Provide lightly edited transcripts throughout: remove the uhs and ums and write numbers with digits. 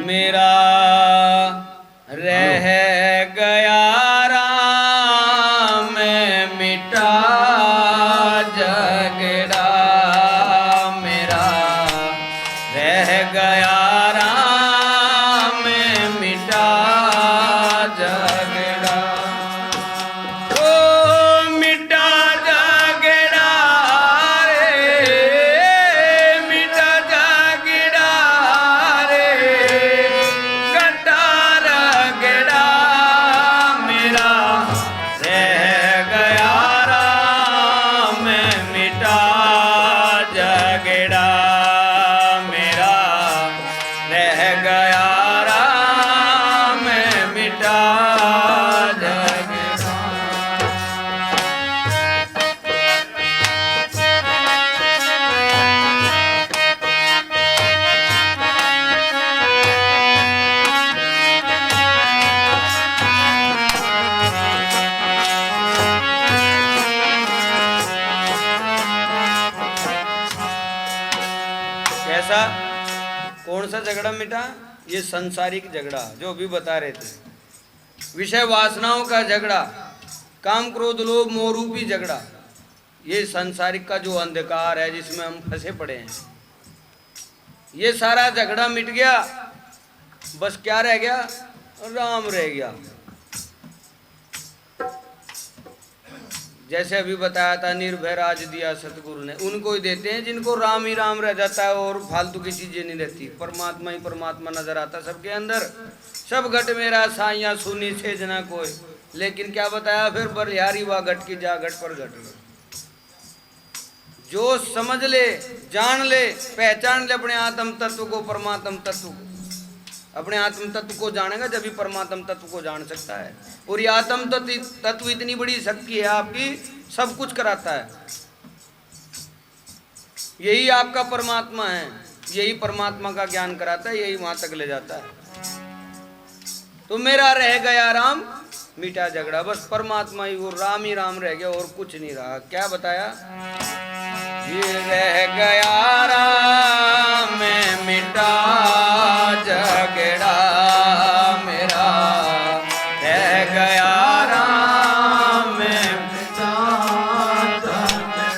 मेरा रह गया राम मिटा झगड़ा, मेरा रह गया राम मिटा झगड़ा। ओ मिटा झगड़ा रे, मिटा झगड़ा रे, गटा रगड़ा, मेरा रह गया राम मिटा झगड़ा, मेरा रह गया राम मिटा झगड़ा। कैसा, कौन सा झगड़ा मिटा? ये संसारिक झगड़ा जो अभी बता रहे थे, विषय वासनाओं का झगड़ा, काम क्रोध लोभ मोह रूपी झगड़ा, ये संसारिक का जो अंधकार है जिसमें हम फंसे पड़े हैं, ये सारा झगड़ा मिट गया। बस क्या रह गया? राम रह गया। जैसे अभी बताया था, निर्भय राज दिया सतगुरु ने, उनको ही देते हैं जिनको राम ही राम रह जाता है और फालतू की चीजें नहीं रहती। परमात्मा ही परमात्मा नजर आता सबके अंदर। सब घट मेरा साइया सुनी से जना कोई, लेकिन क्या बताया फिर? बलिहारी वा घट की जा घट पर घट। जो समझ ले, जान ले, पहचान ले अपने आत्म तत्व को, परमात्म तत्व को। अपने आत्म तत्व को जानेगा जब भी परमात्म तत्व को जान सकता है। और ये आत्म तत्व इतनी बड़ी शक्ति है आपकी, सब कुछ कराता है। यही आपका परमात्मा है, यही परमात्मा का ज्ञान कराता है, यही वहां तक ले जाता है। तो मेरा रह गया राम मिटा झगड़ा, बस परमात्मा ही वो राम ही राम रह गया और कुछ नहीं रहा। क्या बताया? ये रह गया राम मिटा झगड़ा, मेरा रह गया राम मिटा झगड़ा।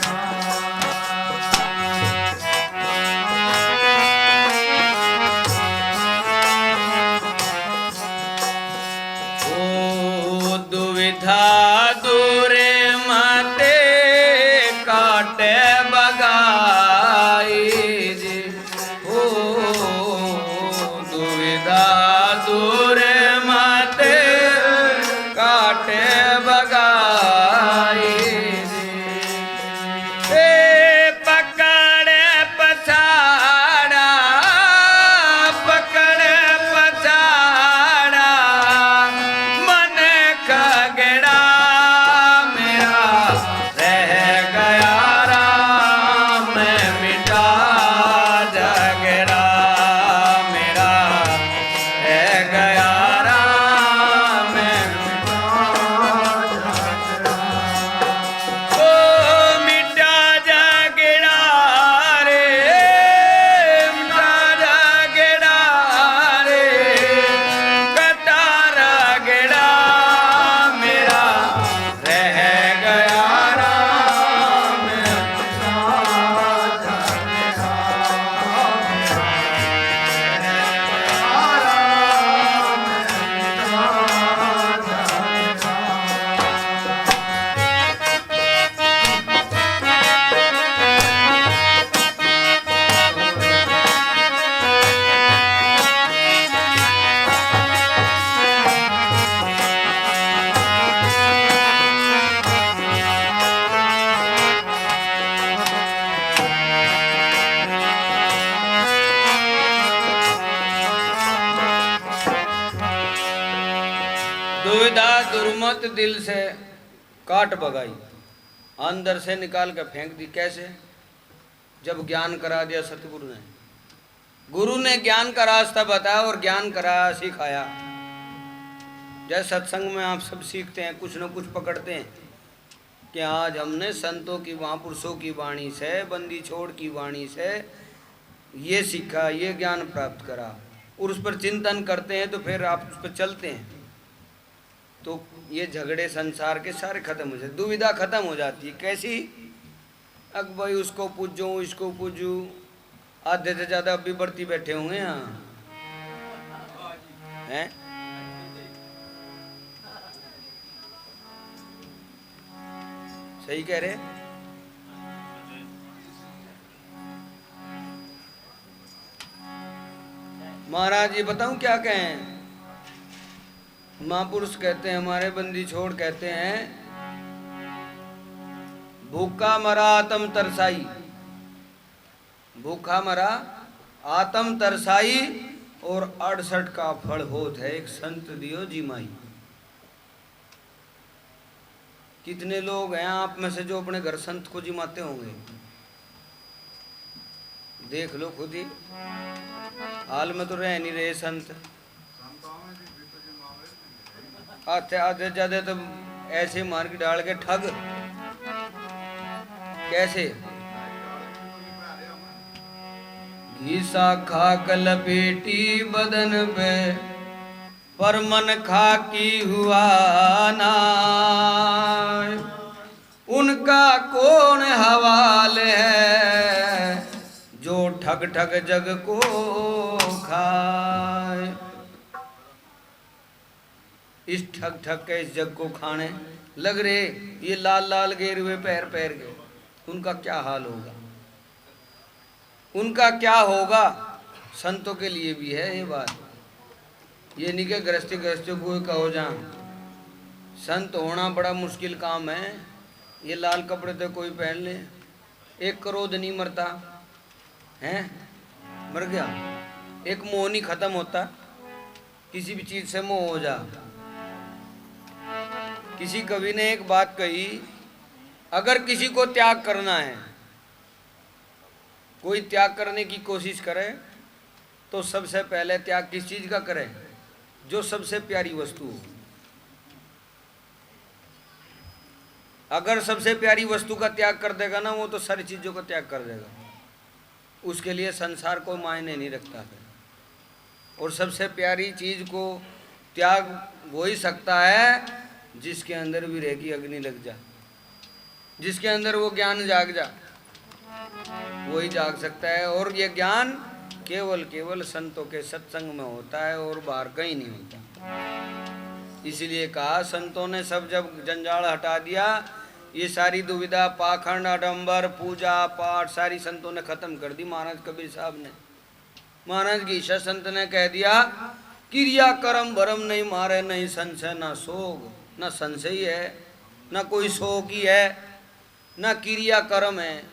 ओ दुविधा दूर मते काटे बगाई जी, ओ दुविधा दूर मते काटे बगाई जी। ए पकड़े पछाड़ा, पकड़े पछाड़ा, मन खगड़ा, मेरा रह गया राम मिटा झगड़ा, मेरा रह गया राम मिटा झगड़ा। ओ मिटा झगड़ा रे, मिटा झगड़ा रे, कटा रगड़ा, मेरा रह गया राम मिटा दुविधा दुर्मत दिल से काट बगाई, अंदर से निकाल के फेंक दी। कैसे? जब ज्ञान करा दिया सतगुरु ने, गुरु ने ज्ञान का रास्ता बताया और ज्ञान कराया, सिखाया। जैसे सत्संग में आप सब सीखते हैं, कुछ न कुछ पकड़ते हैं कि आज हमने संतों की, महापुरुषों की वाणी से, बंदी छोड़ की वाणी से ये सीखा, ये ज्ञान प्राप्त करा। और उस पर चिंतन करते हैं तो फिर आप उस पर चलते हैं, तो ये झगड़े संसार के सारे खत्म हो जाते, दुविधा खत्म हो जाती है। कैसी? अब भाई उसको पूजूं इसको पूजूं, आधे से ज्यादा अब भी बढ़ती बैठे होंगे यहाँ हैं। सही कह रहे। महाराज ये बताऊं क्या कहें? महापुरुष कहते हैं, हमारे बंदी छोड़ कहते हैं, भूखा मरा आत्म तरसाई, भूखा मरा आत्म तरसाई और 68 का फल होत है एक संत दियो जिमाई। कितने लोग हैं आप में से जो अपने घर संत को जिमाते होंगे? देख लो खुद ही, हाल में तो रह नहीं रहे संत। आते आते जाते तो ऐसे मार के डाल के ठग। कैसे? घीसा खाक लपेटी बदन पे, पर मन खाकी हुआ ना, उनका कौन हवाल है जो ठग ठग जग को खाए। इस ठग ठग के इस जग को खाने लग रहे ये लाल लाल घेरे हुए पैर पैर के, उनका क्या हाल होगा, उनका क्या होगा? संतों के लिए भी है ये बात। ये नहीं कि गृहस्थी गृहस्थियों को कहो जा, संत होना बड़ा मुश्किल काम है। ये लाल कपड़े तो कोई पहन ले, एक क्रोध नहीं मरता है, मर गया। एक मोह नहीं खत्म होता, किसी भी चीज से मोह हो जा। किसी कवि ने एक बात कही, अगर किसी को त्याग करना है, कोई त्याग करने की कोशिश करे तो सबसे पहले त्याग किस चीज का करे? जो सबसे प्यारी वस्तु हो। अगर सबसे प्यारी वस्तु का त्याग कर देगा ना, वो तो सारी चीजों का त्याग कर देगा। उसके लिए संसार कोई मायने नहीं रखता है। और सबसे प्यारी चीज को त्याग वो ही सकता है जिसके अंदर विरह की अग्नि लग जा, जिसके अंदर वो ज्ञान जाग जा, वही जाग सकता है। और ये ज्ञान केवल केवल संतों के सत्संग में होता है और बाहर कहीं नहीं होता। इसीलिए कहा संतों ने सब जब जंजाल हटा दिया, ये सारी दुविधा पाखंड आडंबर पूजा पाठ सारी संतों ने खत्म कर दी। महाराज कबीर साहब ने, महाराज गीशा संत ने कह दिया, क्रिया कर्म भरम नहीं मारे, नहीं संशय ना सोग। ना संशय है, ना कोई शोक ही है, ना क्रिया कर्म है,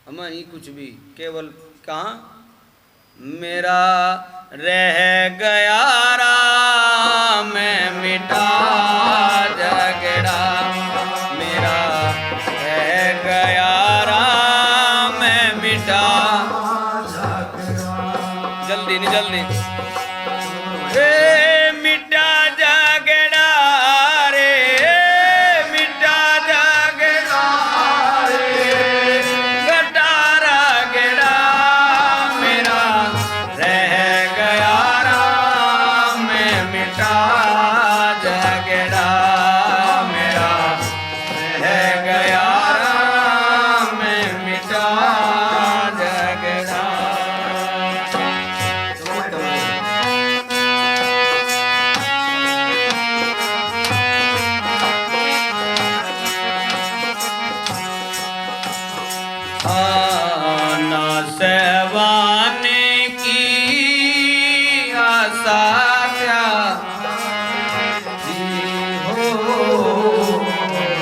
हमें ही कुछ भी। केवल कहाँ मेरा रह गया राम में मिटा झगड़ा, मेरा रह गया राम में मिटा जल्दी नहीं जल्दी मिटा झगड़ा रे, मिटा झगड़ा रे, गटारा गेड़ा मेरा रह गया राम में मिटा झगड़ा, मेरा रह गया राम में मिटा झगड़ा। ना सेवाने की आशा हो,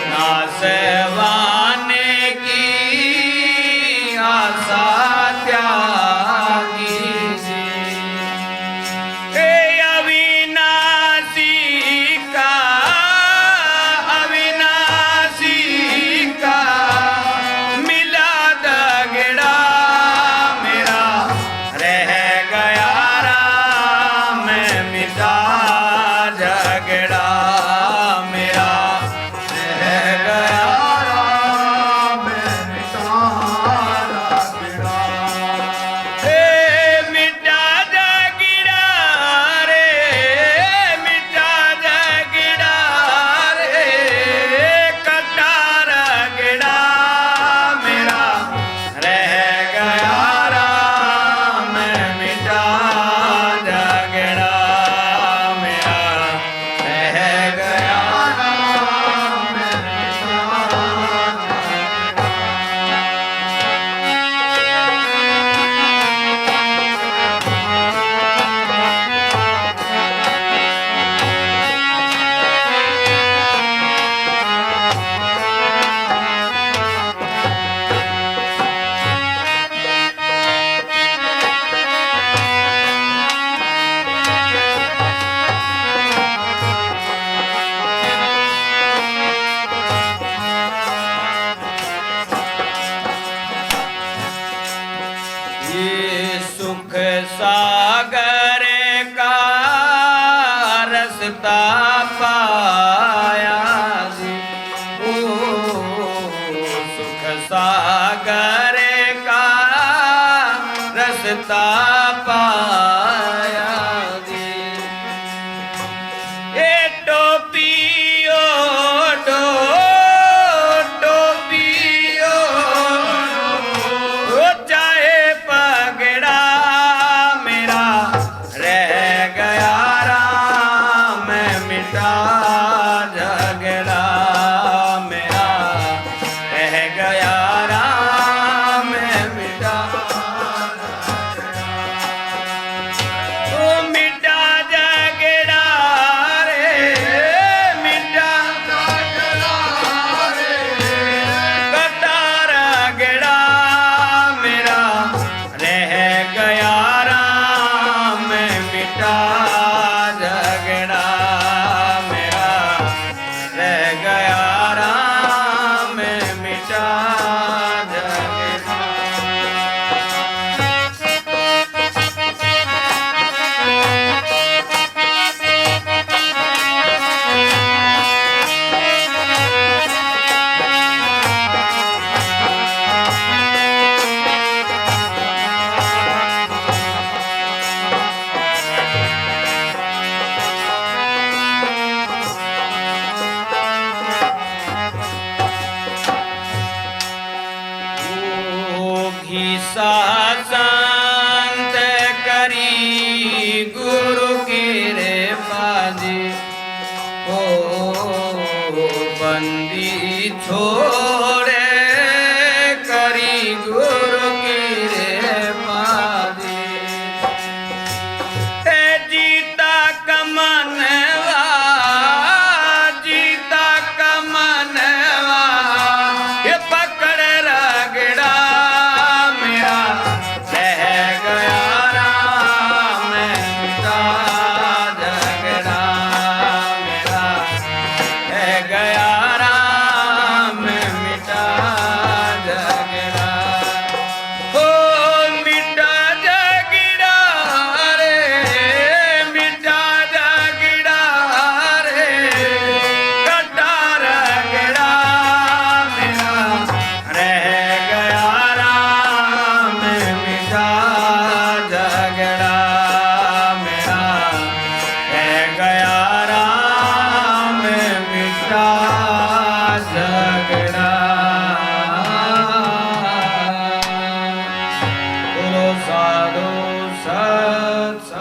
ना सेवाने की आशा त्यागी अविनाशी का, अविनाशी का मिला दगड़ा, मेरा रह गया राम में सागर का रास्ता पाया जी, ओ सुख सागर का रास्ता पाया जी। ए टोपियो टोपियो चाहे पगड़ा मेरा रह गया राम, मिटा झगड़ा मेरा रह गया राम, मिटा ओ मिटा झगड़ा रे, मिटा कटा रगड़ा मेरा रह गया राम, मिटा झगड़ा मेरा रह गया राम, मिटा झगड़ा। घीसा संत करी गुरु की रे बाजी, ओ बंदी छोड़े करी गुरु की रे बाजी। ए जीता कमनवा, जीता कमनवा, ये पकड़ रगड़ा मेरा रह गया राम, मिटा झगड़ा मेरा रह गया राम, मिटा झगड़ा। ओ मिटा झगड़ा रे, मिटा झगड़ा रे, कटा रगड़ा मेरा रह गया राम, मिटा झगड़ा मेरा रह गया राम, मिटा झगड़ा। बोलो साधु सत